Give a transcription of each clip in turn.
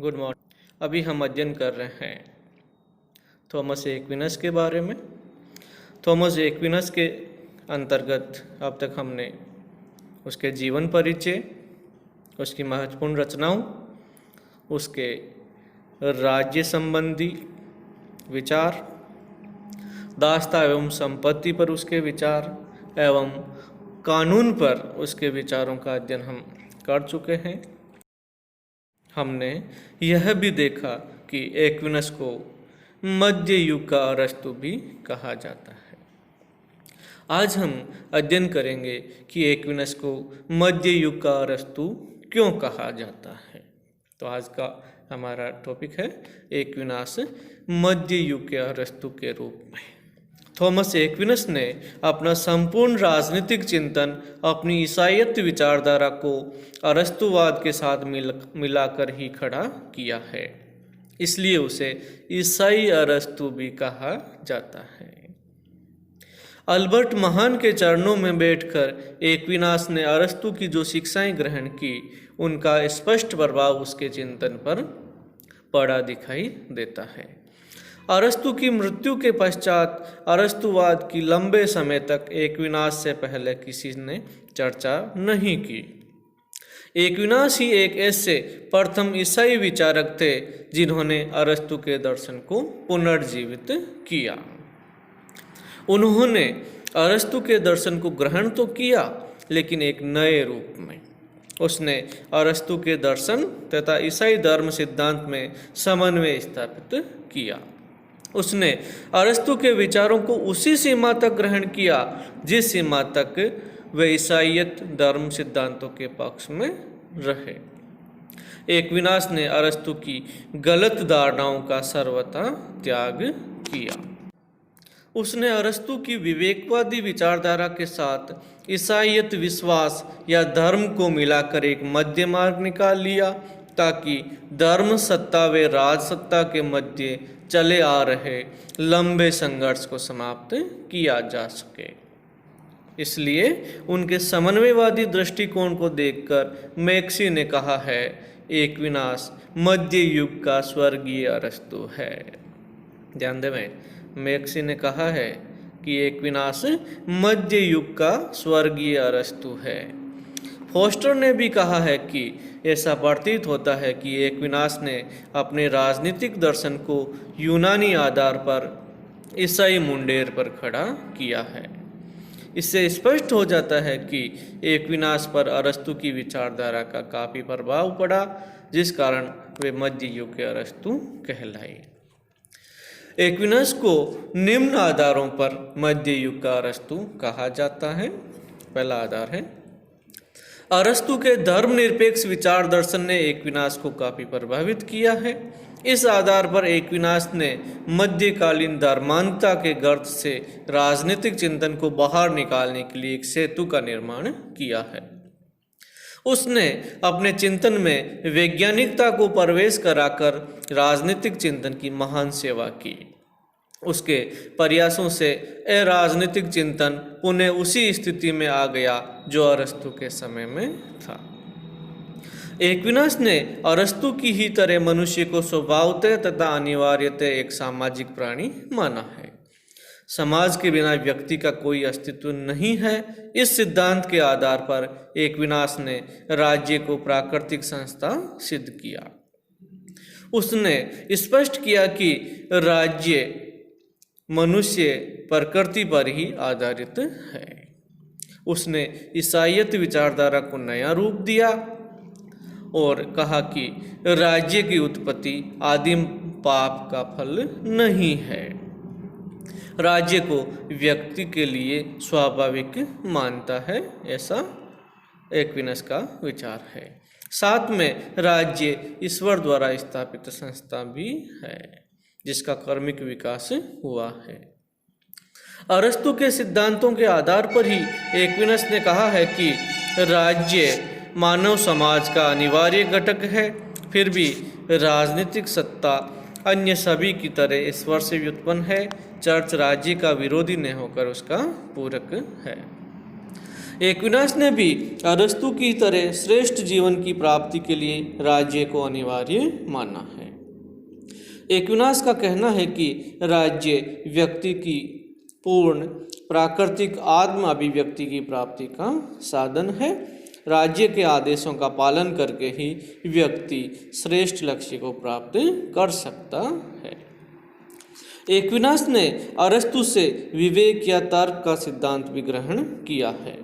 Good morning. अभी हम अध्ययन कर रहे हैं थॉमस एक्विनस के बारे में। थॉमस एक्विनस के अंतर्गत अब तक हमने उसके जीवन परिचय, उसकी महत्वपूर्ण रचनाओं, उसके राज्य संबंधी विचार, दास्ता एवं संपत्ति पर उसके विचार एवं कानून पर उसके विचारों का अध्ययन हम कर चुके हैं। हमने यह भी देखा कि एक्विनस को मध्य युग का अरस्तु भी कहा जाता है। आज हम अध्ययन करेंगे कि एक्विनस को मध्य युग का अरस्तु क्यों कहा जाता है। तो आज का हमारा टॉपिक है एक्विनास मध्य युग के अरस्तु के रूप में। थॉमस एक्विनस ने अपना संपूर्ण राजनीतिक चिंतन अपनी ईसाईयत विचारधारा को अरस्तुवाद के साथ मिलाकर ही खड़ा किया है, इसलिए उसे ईसाई अरस्तु भी कहा जाता है। अल्बर्ट महान के चरणों में बैठकर एक्विनास ने अरस्तु की जो शिक्षाएं ग्रहण की, उनका स्पष्ट प्रभाव उसके चिंतन पर पड़ा दिखाई देता है। अरस्तु की मृत्यु के पश्चात अरस्तुवाद की लंबे समय तक एक्विनास से पहले किसी ने चर्चा नहीं की। एक्विनास ही एक ऐसे प्रथम ईसाई विचारक थे जिन्होंने अरस्तु के दर्शन को पुनर्जीवित किया। उन्होंने अरस्तु के दर्शन को ग्रहण तो किया, लेकिन एक नए रूप में। उसने अरस्तु के दर्शन तथा ईसाई धर्म सिद्धांत में समन्वय स्थापित किया। उसने अरस्तु के विचारों को उसी सीमा तक ग्रहण किया जिस सीमा तक वे ईसाईयत धर्म सिद्धांतों के पक्ष में रहे। एक्विनास ने अरस्तु की गलत धारणाओं का सर्वथा त्याग किया। उसने अरस्तु की विवेकवादी विचारधारा के साथ ईसाईयत विश्वास या धर्म को मिलाकर एक मध्य मार्ग निकाल लिया, ताकि धर्म सत्ता व राज सत्ता के मध्य चले आ रहे लंबे संघर्ष को समाप्त किया जा सके। इसलिए उनके समन्वयवादी दृष्टिकोण को देखकर मैक्सी ने कहा है, एक्विनास मध्य युग का स्वर्गीय अरस्तु है। ध्यान देवें, मैक्सी ने कहा है कि एक्विनास मध्य युग का स्वर्गीय अरस्तु है। फोस्टर ने भी कहा है कि ऐसा प्रतीत होता है कि एक्विनास ने अपने राजनीतिक दर्शन को यूनानी आधार पर ईसाई मुंडेर पर खड़ा किया है। इससे स्पष्ट हो जाता है कि एक्विनास पर अरस्तु की विचारधारा का काफ़ी प्रभाव पड़ा, जिस कारण वे मध्य युग के अरस्तु कहलाए। एक्विनास को निम्न आधारों पर मध्य युग का अरस्तु कहा जाता है। पहला आधार है, अरस्तु के धर्मनिरपेक्ष विचार दर्शन ने एक्विनास को काफ़ी प्रभावित किया है। इस आधार पर एक्विनास ने मध्यकालीन धर्मांधता के गर्त से राजनीतिक चिंतन को बाहर निकालने के लिए एक सेतु का निर्माण किया है। उसने अपने चिंतन में वैज्ञानिकता को प्रवेश कराकर राजनीतिक चिंतन की महान सेवा की। उसके प्रयासों से अराजनीतिक चिंतन पुनः उसी स्थिति में आ गया जो अरस्तु के समय में था। एक्विनास ने अरस्तु की ही तरह मनुष्य को स्वभावतः तथा अनिवार्यतः एक सामाजिक प्राणी माना है। समाज के बिना व्यक्ति का कोई अस्तित्व नहीं है। इस सिद्धांत के आधार पर एक्विनास ने राज्य को प्राकृतिक संस्था सिद्ध किया। उसने स्पष्ट किया कि राज्य मनुष्य प्रकृति पर ही आधारित है। उसने ईसाईयत विचारधारा को नया रूप दिया और कहा कि राज्य की उत्पत्ति आदिम पाप का फल नहीं है। राज्य को व्यक्ति के लिए स्वाभाविक मानता है, ऐसा एक्विनस का विचार है। साथ में राज्य ईश्वर द्वारा स्थापित संस्था भी है, जिसका कर्मिक विकास हुआ है। अरस्तु के सिद्धांतों के आधार पर ही एक्विनस ने कहा है कि राज्य मानव समाज का अनिवार्य घटक है। फिर भी राजनीतिक सत्ता अन्य सभी की तरह ईश्वर से व्युत्पन्न है। चर्च राज्य का विरोधी न होकर उसका पूरक है। एक्विनास ने भी अरस्तु की तरह श्रेष्ठ जीवन की प्राप्ति के लिए राज्य को अनिवार्य माना है। एक्विनास का कहना है कि राज्य व्यक्ति की पूर्ण प्राकृतिक आत्म अभिव्यक्ति की प्राप्ति का साधन है। राज्य के आदेशों का पालन करके ही व्यक्ति श्रेष्ठ लक्ष्य को प्राप्त कर सकता है। एक्विनास ने अरस्तु से विवेक या तर्क का सिद्धांत भी ग्रहण किया है।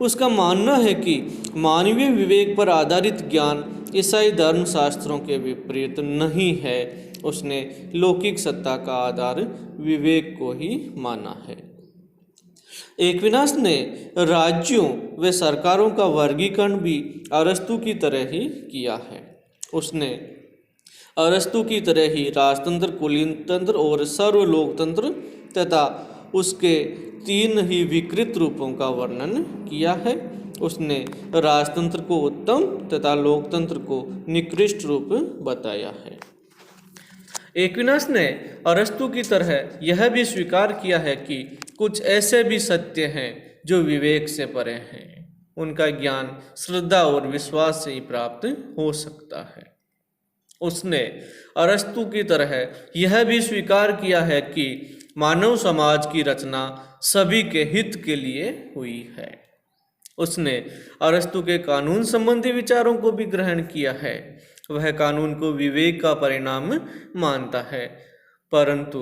उसका मानना है कि मानवीय विवेक पर आधारित ज्ञान ईसाई धर्मशास्त्रों के विपरीत नहीं है। उसने लौकिक सत्ता का आधार विवेक को ही माना है। एक्विनास ने राज्यों व सरकारों का वर्गीकरण भी अरस्तु की तरह ही किया है। उसने अरस्तु की तरह ही राजतंत्र, कुलीनतंत्र और सर्वलोकतंत्र तथा उसके 3 ही विकृत रूपों का वर्णन किया है। उसने राजतंत्र को उत्तम तथा लोकतंत्र को निकृष्ट रूप बताया है। एक्विनास ने अरस्तु की तरह यह भी स्वीकार किया है कि कुछ ऐसे भी सत्य हैं जो विवेक से परे हैं। उनका ज्ञान श्रद्धा और विश्वास से ही प्राप्त हो सकता है। उसने अरस्तु की तरह यह भी स्वीकार किया है कि मानव समाज की रचना सभी के हित के लिए हुई है। उसने अरस्तु के कानून संबंधी विचारों को भी ग्रहण किया है। वह कानून को विवेक का परिणाम मानता है, परंतु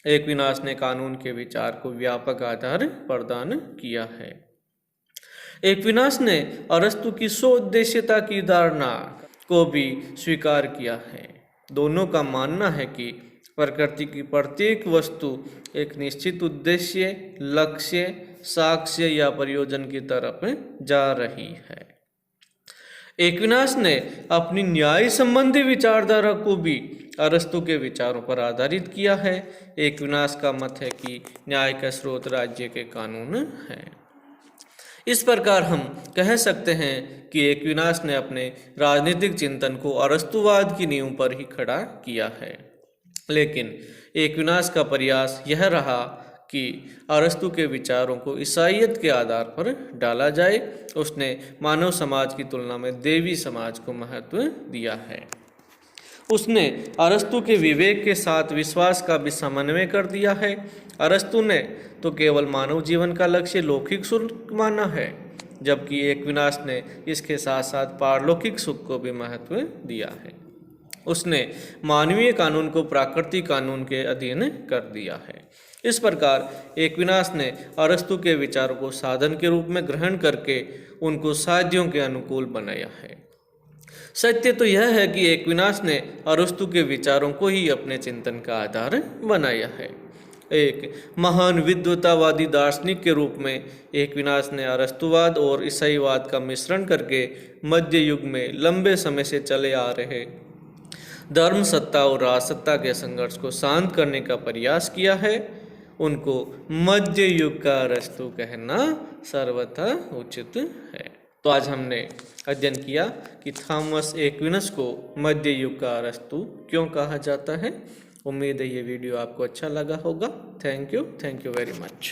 एक्विनास ने कानून के विचार को व्यापक आधार प्रदान किया है। एक्विनास ने अरस्तु की स्वउद्देश्यता की धारणा को भी स्वीकार किया है। दोनों का मानना है कि प्रकृति की प्रत्येक वस्तु एक निश्चित उद्देश्य, लक्ष्य, साक्ष्य या प्रयोजन की तरफ जा रही है। एक्विनास ने अपनी न्याय संबंधी विचारधारा को भी अरस्तु के विचारों पर आधारित किया है। एक्विनास का मत है कि न्याय का स्रोत राज्य के कानून है। इस प्रकार हम कह सकते हैं कि एक्विनास ने अपने राजनीतिक चिंतन को अरस्तुवाद की नींव पर ही खड़ा किया है। लेकिन एक्विनास का प्रयास यह रहा कि अरस्तु के विचारों को ईसाईयत के आधार पर डाला जाए। उसने मानव समाज की तुलना में देवी समाज को महत्व दिया है। उसने अरस्तु के विवेक के साथ विश्वास का भी समन्वय कर दिया है। अरस्तु ने तो केवल मानव जीवन का लक्ष्य लौकिक सुख माना है, जबकि एक्विनास ने इसके साथ साथ पारलौकिक सुख को भी महत्व दिया है। उसने मानवीय कानून को प्राकृतिक कानून के अधीन कर दिया है। इस प्रकार एक्विनास ने अरस्तु के विचारों को साधन के रूप में ग्रहण करके उनको साध्यों के अनुकूल बनाया है। सत्य तो यह है कि एक्विनास ने अरस्तु के विचारों को ही अपने चिंतन का आधार बनाया है। एक महान विद्वतावादी दार्शनिक के रूप में एक्विनास ने अरस्तुवाद और ईसाईवाद का मिश्रण करके मध्य युग में लंबे समय से चले आ रहे धर्म सत्ता और राजसत्ता के संघर्ष को शांत करने का प्रयास किया है। उनको मध्य युग का अरस्तु कहना सर्वथा उचित है। तो आज हमने अध्ययन किया कि थॉमस एक्विनास को मध्य युग का अरस्तु क्यों कहा जाता है। उम्मीद है ये वीडियो आपको अच्छा लगा होगा। Thank you very much.